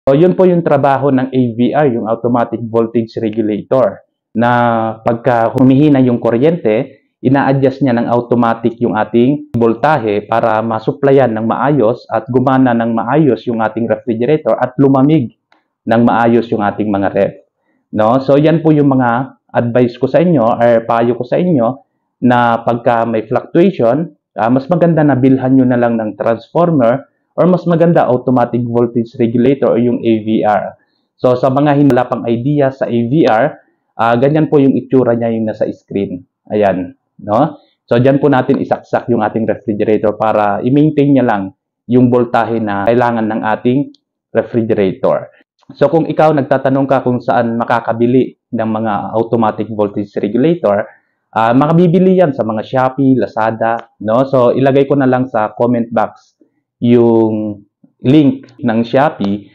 So, yun po yung trabaho ng AVR, yung Automatic Voltage Regulator, na pagka humihina yung kuryente, ina-adjust niya ng automatic yung ating voltahe para masuplayan ng maayos at gumana ng maayos yung ating refrigerator at lumamig ng maayos yung ating mga ref. No? So, yan po yung mga advice ko sa inyo or payo ko sa inyo na pagka may fluctuation, mas maganda na bilhan nyo na lang ng transformer or mas maganda automatic voltage regulator o yung AVR. So, sa mga wala pang idea sa AVR, ganyan po yung itsura niya yung nasa screen. Ayan. No? So, dyan po natin isaksak yung ating refrigerator para i-maintain niya lang yung voltahe na kailangan ng ating refrigerator. So, kung ikaw nagtatanong ka kung saan makakabili ng mga automatic voltage regulator, makabibili yan sa mga Shopee, Lazada. No? So, ilagay ko na lang sa comment box yung link ng Shopee